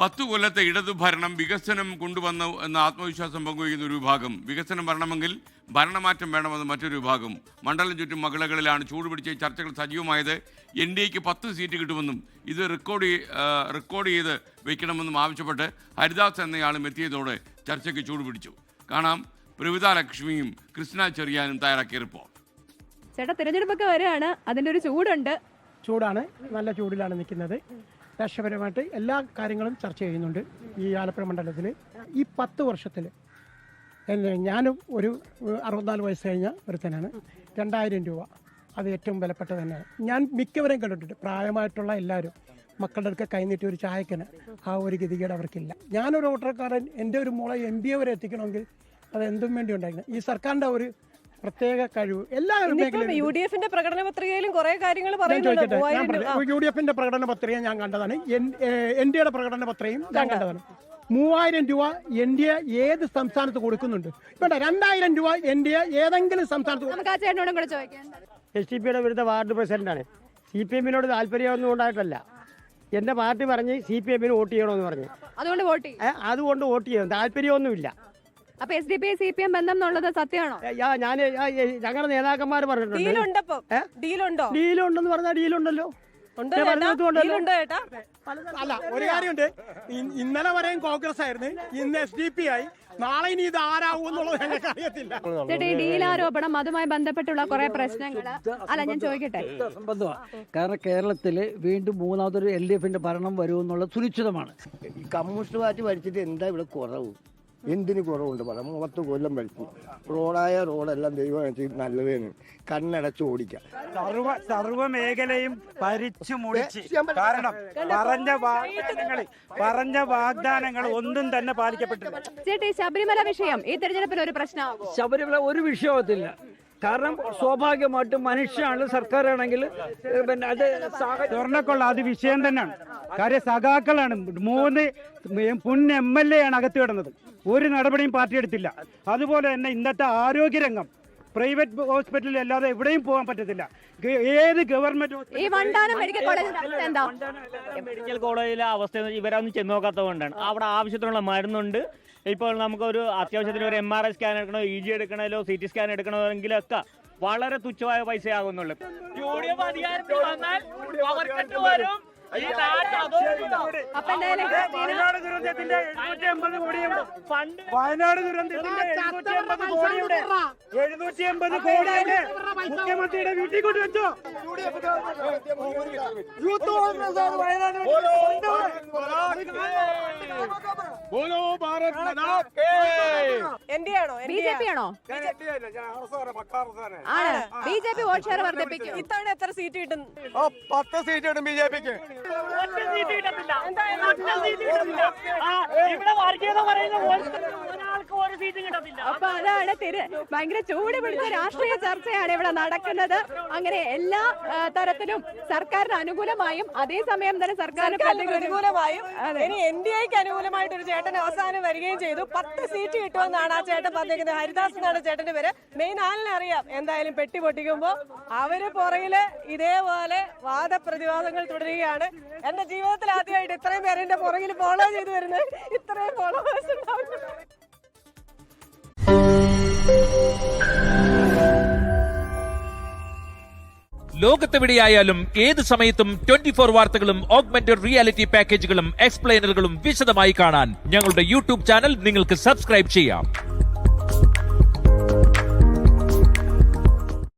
10 കൊല്ലത്തെ ഇടതുഭരണം വികസനം കൊണ്ടുവന്ന എന്ന ആത്മവിശ്വാസം പങ്കുവയ്ക്കുന്ന ഒരു വിഭാഗം, വികസനം വരണമെങ്കിൽ ഭരണമാറ്റം വേണമെന്ന് മറ്റൊരു വിഭാഗം. മണ്ഡലം ചുറ്റും മകളകളിലാണ് ചൂടുപിടിച്ച ചർച്ചകൾ സജീവമായത്. NDAക്ക് 10 സീറ്റ് കിട്ടുമെന്നും ഇത് റെക്കോർഡ് ചെയ്ത് വയ്ക്കണമെന്നും ആവശ്യപ്പെട്ട് ഹരിദാസ് എന്നയാളും എത്തിയതോടെ ചർച്ചയ്ക്ക് ചൂടുപിടിച്ചു. കാണാം പ്രവിത ലക്ഷ്മിയും കൃഷ്ണ ചെറിയാനും തയ്യാറാക്കിയ റിപ്പോർട്ട്. ചേട്ടാ, തിരഞ്ഞെടുപ്പൊക്കെ വരികയാണ്, അതിൻ്റെ ഒരു ചൂടാണ്, നല്ല ചൂടിലാണ് നിൽക്കുന്നത്. രാഷ്ട്രീയപരമായിട്ട് എല്ലാ കാര്യങ്ങളും ചർച്ച ചെയ്യുന്നുണ്ട് ഈ ആലപ്പുഴ മണ്ഡലത്തിൽ. ഈ 10 വർഷത്തിൽ ഞാനും ഒരു 64 വയസ്സ് കഴിഞ്ഞ ഒരുത്തനാണ്. 2000 രൂപ അത് ഏറ്റവും വിലപ്പെട്ട തന്നെയാണ്. ഞാൻ മിക്കവരെയും കണ്ടിട്ടുണ്ട്, പ്രായമായിട്ടുള്ള എല്ലാവരും മക്കളുടെ അടുക്ക കൈനീട്ടി ഒരു ചായക്കന് ആ ഒരു ഗതികേട് അവർക്കില്ല. ഞാനൊരു ഓട്ടോക്കാരൻ എൻ്റെ ഒരു മോളെ MBA വരെ എത്തിക്കണമെങ്കിൽ അത് എന്തും വേണ്ടി ഉണ്ടായിരുന്നു. ഈ സർക്കാരിൻ്റെ ഒരു പ്രത്യേക കഴിവ് എല്ലാവരും. UDFന്റെ പ്രകടന പത്രികയിലും കുറെ കാര്യങ്ങൾ UDFന്റെ പ്രകടന പത്രിക ഞാൻ കണ്ടതാണ്, NDAയുടെ പ്രകടന പത്രികയും ഞാൻ കണ്ടതാണ്. 3000 രൂപ NDA ഏത് സംസ്ഥാനത്ത് കൊടുക്കുന്നുണ്ട്? ഇവിടെ 2000 രൂപ NDA ഏതെങ്കിലും സംസ്ഥാനത്ത്. SDPയുടെ വിരുദ്ധ വാർഡ് പ്രസിഡന്റാണ്. CPM-നോട് താല്പര്യമൊന്നും ഉണ്ടായിട്ടല്ല. എന്റെ പാർട്ടി പറഞ്ഞ് CPM-ന് വോട്ട് ചെയ്യണമെന്ന് പറഞ്ഞു, അതുകൊണ്ട് വോട്ട് ചെയ്യണം. താല്പര്യമൊന്നുമില്ല. അപ്പൊ SDPI CPM ബന്ധം എന്നുള്ളത് സത്യമാണോ? ഞങ്ങളുടെ നേതാക്കന്മാർ പറഞ്ഞിട്ടുണ്ട്. ഡീലുണ്ടെന്ന് പറഞ്ഞാൽ ഡീലുണ്ടല്ലോ. അല്ല, ഒരു കാര്യമുണ്ട്, ഇന്നലെ വരെയും കോൺഗ്രസ് ആയിരുന്നു, ഇന്ന് SDPI, നാളെ ഇനി ഇത് ആരാവും എന്നുള്ളത് ഞങ്ങൾക്ക് അറിയത്തില്ല. ചേട്ടാ, ഈ ഡീൽ ആരോപണം അതുമായി ബന്ധപ്പെട്ടുള്ള കുറെ പ്രശ്നങ്ങൾ അല്ല ഞാൻ ചോദിക്കട്ടെ. കാരണം കേരളത്തിൽ വീണ്ടും മൂന്നാമതൊരു LDFന്റെ ഭരണം വരുമെന്നുള്ളത് സുനിശ്ചിതമാണ്. ഈ കമ്മ്യൂണിസ്റ്റ് പാർട്ടി ഭരിച്ചിട്ട് എന്താ ഇവിടെ കുറവ്? എന്തിന് കുറവുണ്ട്? 30 കൊല്ലം ഭരിച്ചു. റോഡെല്ലാം ദൈവം നല്ലതാണ്, കണ്ണടച്ച് ഓടിക്കാം. സർവ മേഖലയും ഭരിച്ചു മുടിച്ച്. കാരണം പറഞ്ഞ വാഗ്ദാനങ്ങൾ ഒന്നും തന്നെ പാലിക്കപ്പെട്ടില്ല. ചേട്ടാ, ശബരിമല വിഷയം ഈ തെരഞ്ഞെടുപ്പിൽ ഒരു പ്രശ്നമാകും? ശബരിമല ഒരു വിഷയത്തില്ല. കാരണം സ്വാഭാവികമായിട്ടും മനുഷ്യനാണ്, സർക്കാരാണെങ്കിൽ പിന്നെ അത് സ്വർണ്ണക്കൊള്ള അത് വിഷയം തന്നെയാണ്. കാര്യം സഖാക്കളാണ്, 3 മുൻ MLA ആണ് അകത്ത് കിടന്നത്. ഒരു നടപടിയും പാർട്ടി എടുത്തില്ല. അതുപോലെ തന്നെ ഇന്നത്തെ ആരോഗ്യരംഗം പ്രൈവറ്റ് ഹോസ്പിറ്റലിൽ അല്ലാതെ എവിടെയും പോകാൻ പറ്റത്തില്ല. ഏത് ഗവൺമെന്റ് മെഡിക്കൽ കോളേജിലെ അവസ്ഥ ഇവരൊന്നും ചെന്ന് നോക്കാത്തതുകൊണ്ടാണ്. അവിടെ ആവശ്യത്തിനുള്ള മരുന്നുണ്ട്. ഇപ്പോൾ നമുക്കൊരു അത്യാവശ്യത്തിന് ഒരു MRI സ്കാൻ എടുക്കണോ, EG എടുക്കണമല്ലോ, CT സ്കാൻ എടുക്കണമെങ്കിലൊക്കെ വളരെ തുച്ഛമായ പൈസയാകുന്നുള്ളൂ. വയനാട് ദുരന്തത്തിന്റെ 750 കോടിയും വയനാട് ദുരന്തത്തിന്റെ 750 കോടിയുടെ മുഖ്യമന്ത്രിയുടെ വീട്ടിൽ കൊണ്ടുവച്ചോ. യൂത്ത് കോൺഗ്രസ് ആണ് വയനാട്. BJP ആണോ? BJP വോട്ട് ഷെയർ വർദ്ധിപ്പിക്കും. ഇത്തവണ എത്ര സീറ്റ് കിട്ടും? 10 സീറ്റ് കിട്ടും BJPക്ക്. അപ്പൊ അതാണ് ഭയങ്കര ചൂട് പിടിച്ച രാഷ്ട്രീയ ചർച്ചയാണ് ഇവിടെ നടക്കുന്നത്. അങ്ങനെ എല്ലാ തരത്തിലും സർക്കാരിന് അനുകൂലമായും അതേസമയം തന്നെ സർക്കാരിന് അനുകൂലമായും ഇനി NDAക്ക് അനുകൂലമായിട്ട് ഒരു ചേട്ടൻ അവസാനം വരികയും ചെയ്തു. 10 സീറ്റ് കിട്ടുമെന്നാണ് ആ ചേട്ടൻ പറഞ്ഞിരിക്കുന്നത്. ഹരിദാസ് എന്നാണ് ചേട്ടന്റെ പേര്. മെയിൻ ആളിനെ അറിയാം. എന്തായാലും പെട്ടി പൊട്ടിക്കുമ്പോ അവര് പുറകില് ഇതേപോലെ വാദപ്രതിവാദങ്ങൾ തുടരുകയാണ്. എന്റെ ജീവിതത്തിൽ ആദ്യമായിട്ട് ഇത്രയും പേര് എന്റെ പുറകിൽ ഫോളോ ചെയ്തു വരുന്നത്. ഇത്രയും ഫോളോവേഴ്സ് ഉണ്ടാവും. ലോകത്തെവിടെയായാലും ഏത് സമയത്തും 24 വാർത്തകളും ഓഗ്മെന്റഡ് റിയാലിറ്റി പാക്കേജുകളും എക്സ്പ്ലെയിനറുകളും വിശദമായി കാണാൻ ഞങ്ങളുടെ YouTube ചാനൽ നിങ്ങൾക്ക് സബ്സ്ക്രൈബ് ചെയ്യാം.